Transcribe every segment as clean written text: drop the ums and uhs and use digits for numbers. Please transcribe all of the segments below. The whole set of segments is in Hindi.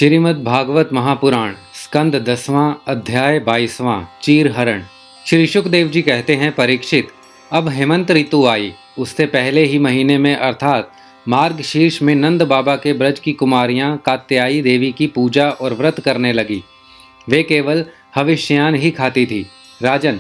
श्रीमद् भागवत महापुराण स्कंद 10वां अध्याय 22वां चीरहरण। श्री शुकदेव जी कहते हैं, परीक्षित, अब हेमंत ऋतु आई। उससे पहले ही महीने में अर्थात मार्गशीर्ष में नंद बाबा के ब्रज की कुमारियां कात्यायी देवी की पूजा और व्रत करने लगी। वे केवल हविष्यान ही खाती थी। राजन,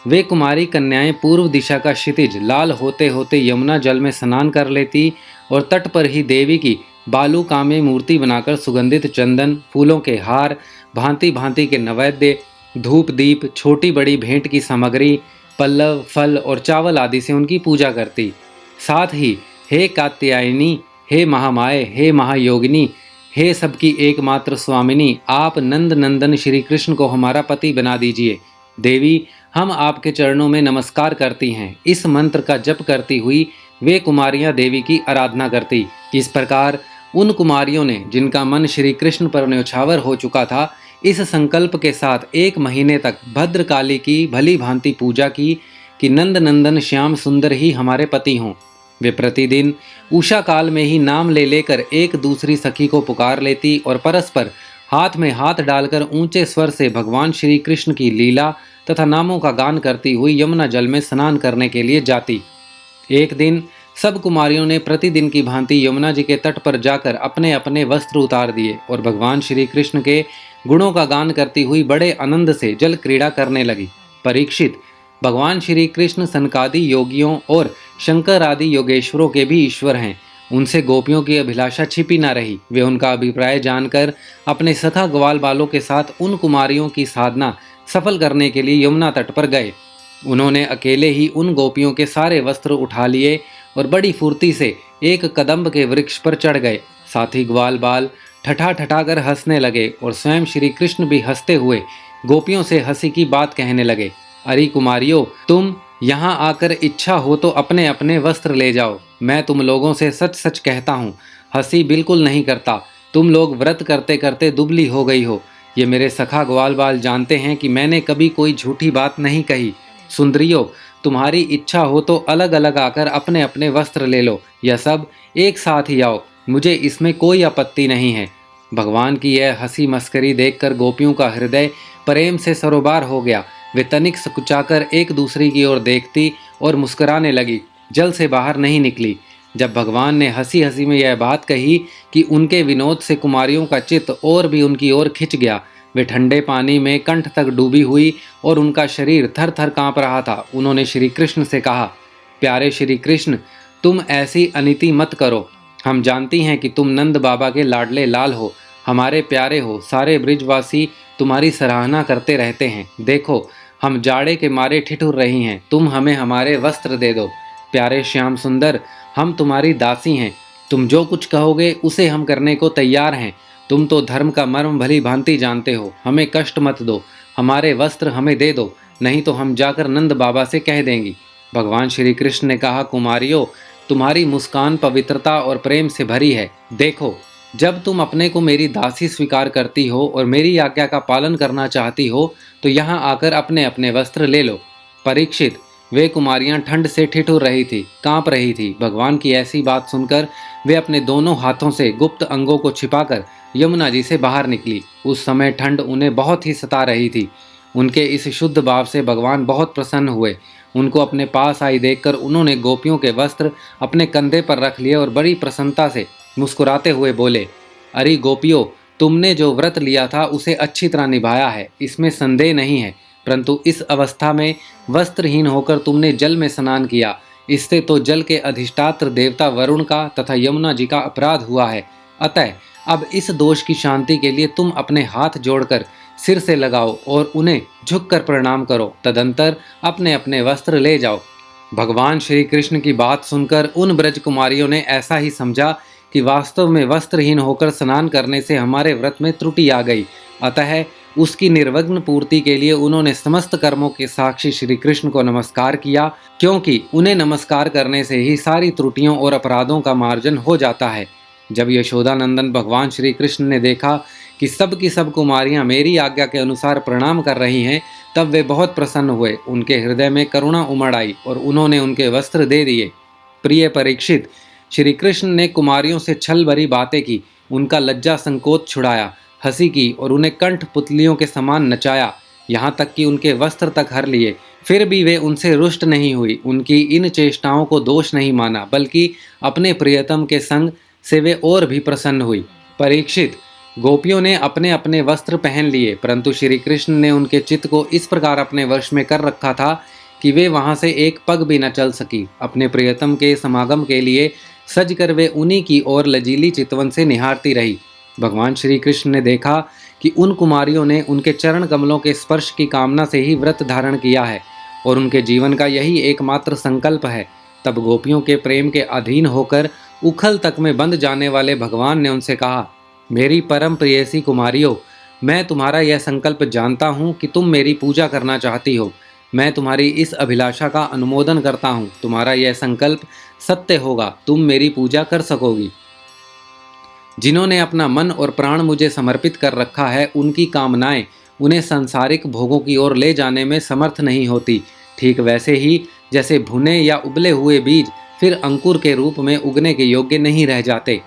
वे कुमारी कन्याएं पूर्व दिशा का क्षितिज लाल होते होते यमुना जल में स्नान कर लेती और तट पर ही देवी की बालू कामे मूर्ति बनाकर सुगंधित चंदन, फूलों के हार, भांति भांति के नैवेद्य, धूप दीप, छोटी बड़ी भेंट की सामग्री, पल्लव, फल और चावल आदि से उनकी पूजा करती। साथ ही हे कात्यायनी, हे महामाये, हे महायोगिनी, हे सबकी एकमात्र स्वामिनी, आप नंद नंदन श्री कृष्ण को हमारा पति बना दीजिए। देवी, हम आपके चरणों में नमस्कार करती हैं। इस मंत्र का जप करती हुई वे कुमारियां देवी की आराधना करती। इस प्रकार उन कुमारियों ने, जिनका मन श्री कृष्ण पर न्योछावर हो चुका था, इस संकल्प के साथ 1 महीने तक भद्रकाली की भली भांति पूजा की कि नंद नंदन श्याम सुंदर ही हमारे पति हों। वे प्रतिदिन उषा काल में ही नाम ले लेकर एक दूसरी सखी को पुकार लेती और परस्पर हाथ में हाथ डालकर ऊंचे स्वर से भगवान श्री कृष्ण की लीला तथा नामों का गान करती हुई यमुना जल में स्नान करने के लिए जाती। एक दिन सब कुमारियों ने प्रतिदिन की भांति यमुना जी के तट पर जाकर अपने अपने वस्त्र उतार दिए और भगवान श्री कृष्ण के गुणों का गान करती हुई बड़े आनंद से जल क्रीड़ा करने लगी। परीक्षित, भगवान श्री कृष्ण सनकादि योगियों और शंकर आदि योगेश्वरों के भी ईश्वर हैं। उनसे गोपियों की अभिलाषा छिपी न रही। वे उनका अभिप्राय जानकर अपने सखा ग्वाल बालों के साथ उन कुमारियों की साधना सफल करने के लिए यमुना तट पर गए। उन्होंने अकेले ही उन गोपियों के सारे वस्त्र उठा लिए और बड़ी फुर्ती से एक कदम्ब के वृक्ष पर चढ़ गए। साथ ही ग्वाल बाल ठठा ठठा कर हंसने लगे और स्वयं श्री कृष्ण भी हंसते हुए गोपियों से हंसी की बात कहने लगे। अरे कुमारियों, तुम यहाँ आकर इच्छा हो तो अपने अपने वस्त्र ले जाओ। मैं तुम लोगों से सच सच कहता हूँ, हंसी बिल्कुल नहीं करता। तुम लोग व्रत करते करते दुबली हो गई हो। ये मेरे सखा ग्वाल बाल जानते हैं कि मैंने कभी कोई झूठी बात नहीं कही। सुंदरियों, तुम्हारी इच्छा हो तो अलग अलग आकर अपने अपने वस्त्र ले लो या सब एक साथ ही आओ, मुझे इसमें कोई आपत्ति नहीं है। भगवान की यह हंसी मस्करी देखकर गोपियों का हृदय प्रेम से सरोबार हो गया। वे तनिक सकुचाकर एक दूसरी की ओर देखती और मुस्कुराने लगी, जल से बाहर नहीं निकली। जब भगवान ने हंसी हंसी में यह बात कही कि उनके विनोद से कुमारियों का चित्त और भी उनकी ओर खिंच गया। वे ठंडे पानी में कंठ तक डूबी हुई और उनका शरीर थर थर कांप रहा था। उन्होंने श्री कृष्ण से कहा, प्यारे श्री कृष्ण, तुम ऐसी अनिति मत करो। हम जानती हैं कि तुम नंद बाबा के लाडले लाल हो, हमारे प्यारे हो। सारे ब्रिजवासी तुम्हारी सराहना करते रहते हैं। देखो, हम जाड़े के मारे ठिठुर रही हैं। तुम हमें हमारे वस्त्र दे दो। प्यारे श्याम सुंदर, हम तुम्हारी दासी हैं। तुम जो कुछ कहोगे उसे हम करने को तैयार हैं। तुम तो धर्म का मर्म भली भांति जानते हो। हमें कष्ट मत दो, हमारे वस्त्र हमें दे दो, नहीं तो हम जाकर नंद बाबा से कह देंगी। भगवान श्री कृष्ण ने कहा, कुमारियों, तुम्हारी मुस्कान पवित्रता और प्रेम से भरी है। देखो, जब तुम अपने को मेरी दासी स्वीकार करती हो और मेरी आज्ञा का पालन करना चाहती हो तो यहाँ आकर अपने अपने वस्त्र ले लो। परीक्षित, वे कुमारियां ठंड से ठिठुर रही थी, कांप रही थी। भगवान की ऐसी बात सुनकर वे अपने दोनों हाथों से गुप्त अंगों को छिपाकर यमुना जी से बाहर निकली। उस समय ठंड उन्हें बहुत ही सता रही थी। उनके इस शुद्ध भाव से भगवान बहुत प्रसन्न हुए। उनको अपने पास आई देखकर उन्होंने गोपियों के वस्त्र अपने कंधे पर रख लिए और बड़ी प्रसन्नता से मुस्कुराते हुए बोले, अरे गोपियों, तुमने जो व्रत लिया था उसे अच्छी तरह निभाया है, इसमें संदेह नहीं है। परंतु इस अवस्था में वस्त्रहीन होकर तुमने जल में स्नान किया। इससे तो जल के अधिष्ठात्र देवता वरुण का तथा यमुना जी का अपराध हुआ है। अतः अब इस दोष की शांति के लिए तुम अपने हाथ जोड़कर सिर से लगाओ और उन्हें झुककर प्रणाम करो। तदंतर अपने अपने वस्त्र ले जाओ। भगवान श्री कृष्ण की बात सुनकर उन ब्रज कुमारियों ने ऐसा ही समझा कि वास्तव में वस्त्रहीन होकर स्नान करने से हमारे व्रत में त्रुटि आ गई। अतः उसकी निर्विघ्न पूर्ति के लिए उन्होंने समस्त कर्मों के साक्षी श्री कृष्ण को नमस्कार किया, क्योंकि उन्हें नमस्कार करने से ही सारी त्रुटियों और अपराधों का मार्जन हो जाता है। जब यशोदानंदन भगवान श्री कृष्ण ने देखा कि सब की सब कुमारियां मेरी आज्ञा के अनुसार प्रणाम कर रही हैं, तब वे बहुत प्रसन्न हुए। उनके हृदय में करुणा उमड़ आई और उन्होंने उनके वस्त्र दे दिए। प्रिय परीक्षित, श्री कृष्ण ने कुमारियों से छल भरी बातें की, उनका लज्जा संकोच छुड़ाया। हंसी की और उन्हें कंठ पुतलियों के समान नचाया, यहाँ तक कि उनके वस्त्र तक हर लिए। फिर भी वे उनसे रुष्ट नहीं हुई। उनकी इन चेष्टाओं को दोष नहीं माना, बल्कि अपने प्रियतम के संग से वे और भी प्रसन्न हुई। परीक्षित, गोपियों ने अपने अपने वस्त्र पहन लिए, परंतु श्री कृष्ण ने उनके चित्त को इस प्रकार अपने वश में कर रखा था कि वे वहां से एक पग भी न चल सकी। अपने प्रियतम के समागम के लिए सज कर वे उन्हीं की ओर लजीली चितवन से निहारती रही। भगवान श्री कृष्ण ने देखा कि उन कुमारियों ने उनके चरण कमलों के स्पर्श की कामना से ही व्रत धारण किया है और उनके जीवन का यही एकमात्र संकल्प है। तब गोपियों के प्रेम के अधीन होकर उखल तक में बंध जाने वाले भगवान ने उनसे कहा, मेरी परम प्रियसी कुमारियों, मैं तुम्हारा यह संकल्प जानता हूँ कि तुम मेरी पूजा करना चाहती हो। मैं तुम्हारी इस अभिलाषा का अनुमोदन करता हूँ। तुम्हारा यह संकल्प सत्य होगा, तुम मेरी पूजा कर सकोगी। जिन्होंने अपना मन और प्राण मुझे समर्पित कर रखा है, उनकी कामनाएं उन्हें सांसारिक भोगों की ओर ले जाने में समर्थ नहीं होती। ठीक वैसे ही जैसे भुने या उबले हुए बीज फिर अंकुर के रूप में उगने के योग्य नहीं रह जाते।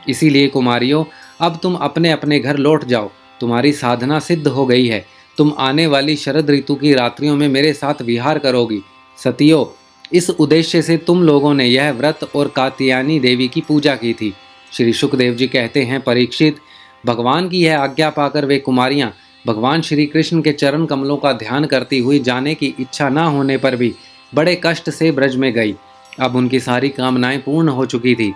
इसीलिए कुमारियों, अब तुम अपने अपने घर लौट जाओ। तुम्हारी साधना सिद्ध हो गई है। तुम आने वाली शरद ऋतु की रात्रियों में मेरे साथ विहार करोगी। सतियों, इस उद्देश्य से तुम लोगों ने यह व्रत और कात्यायनी देवी की पूजा की थी। श्री शुकदेव जी कहते हैं, परीक्षित, भगवान की यह आज्ञा पाकर वे कुमारियां भगवान श्री कृष्ण के चरण कमलों का ध्यान करती हुई जाने की इच्छा न होने पर भी बड़े कष्ट से ब्रज में गई। अब उनकी सारी कामनाएं पूर्ण हो चुकी थी।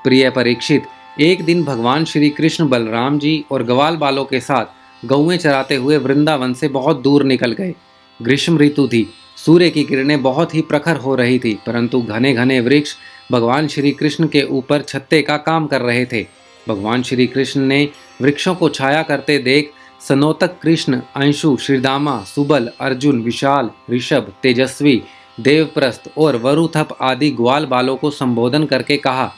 प्रिय परीक्षित, एक दिन भगवान श्री कृष्ण बलराम जी और ग्वाल बालों के साथ गौएं चराते हुए वृंदावन से बहुत दूर निकल गए। ग्रीष्म ऋतु थी। सूर्य की किरणें बहुत ही प्रखर हो रही थी, परंतु घने घने वृक्ष भगवान श्री कृष्ण के ऊपर छत्ते का काम कर रहे थे। भगवान श्री कृष्ण ने वृक्षों को छाया करते देख सनोतक कृष्ण, अंशु, श्रीदामा, सुबल, अर्जुन, विशाल, ऋषभ, तेजस्वी, देवप्रस्थ और वरुथप आदि ग्वाल बालों को संबोधन करके कहा,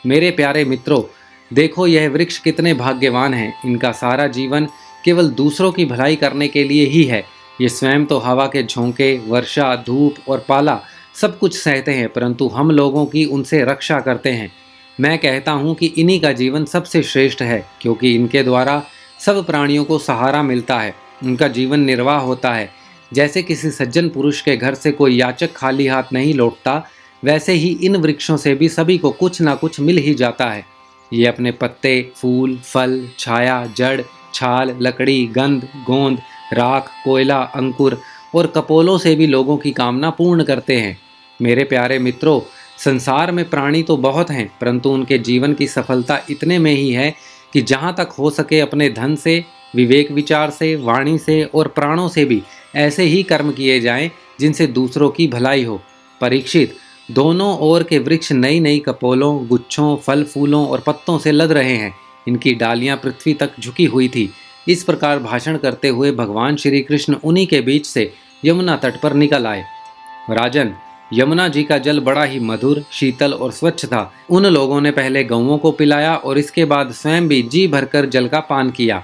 मेरे प्यारे मित्रों, देखो यह वृक्ष कितने भाग्यवान हैं। इनका सारा जीवन केवल दूसरों की भलाई करने के लिए ही है। ये स्वयं तो हवा के झोंके, वर्षा, धूप और पाला सब कुछ सहते हैं, परंतु हम लोगों की उनसे रक्षा करते हैं। मैं कहता हूँ कि इन्हीं का जीवन सबसे श्रेष्ठ है, क्योंकि इनके द्वारा सब प्राणियों को सहारा मिलता है, उनका जीवन निर्वाह होता है। जैसे किसी सज्जन पुरुष के घर से कोई याचक खाली हाथ नहीं लौटता, वैसे ही इन वृक्षों से भी सभी को कुछ ना कुछ मिल ही जाता है। ये अपने पत्ते, फूल, फल, छाया, जड़, छाल, लकड़ी, गंध, गोंद, राख, कोयला, अंकुर और कपोलों से भी लोगों की कामना पूर्ण करते हैं। मेरे प्यारे मित्रों, संसार में प्राणी तो बहुत हैं, परंतु उनके जीवन की सफलता इतने में ही है कि जहाँ तक हो सके अपने धन से, विवेक विचार से, वाणी से और प्राणों से भी ऐसे ही कर्म किए जाएं जिनसे दूसरों की भलाई हो। परीक्षित, दोनों ओर के वृक्ष नई नई कपोलों, गुच्छों, फल फूलों और पत्तों से लद रहे हैं। इनकी डालियां पृथ्वी तक झुकी हुई थी। इस प्रकार भाषण करते हुए भगवान श्री कृष्ण उन्हीं के बीच से यमुना तट पर निकल आए। राजन, यमुना जी का जल बड़ा ही मधुर, शीतल और स्वच्छ था। उन लोगों ने पहले गौओं को पिलाया और इसके बाद स्वयं भी जी भरकर जल का पान किया।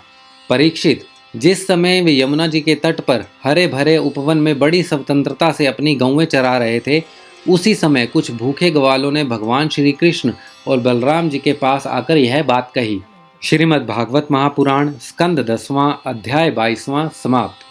परीक्षित, जिस समय वे यमुना जी के तट पर हरे भरे उपवन में बड़ी स्वतंत्रता से अपनी गौएं चरा रहे थे, उसी समय कुछ भूखे ग्वालों ने भगवान श्री कृष्ण और बलराम जी के पास आकर यह बात कही। श्रीमद् भागवत महापुराण, स्कंद 10वां, अध्याय 22वां समाप्त।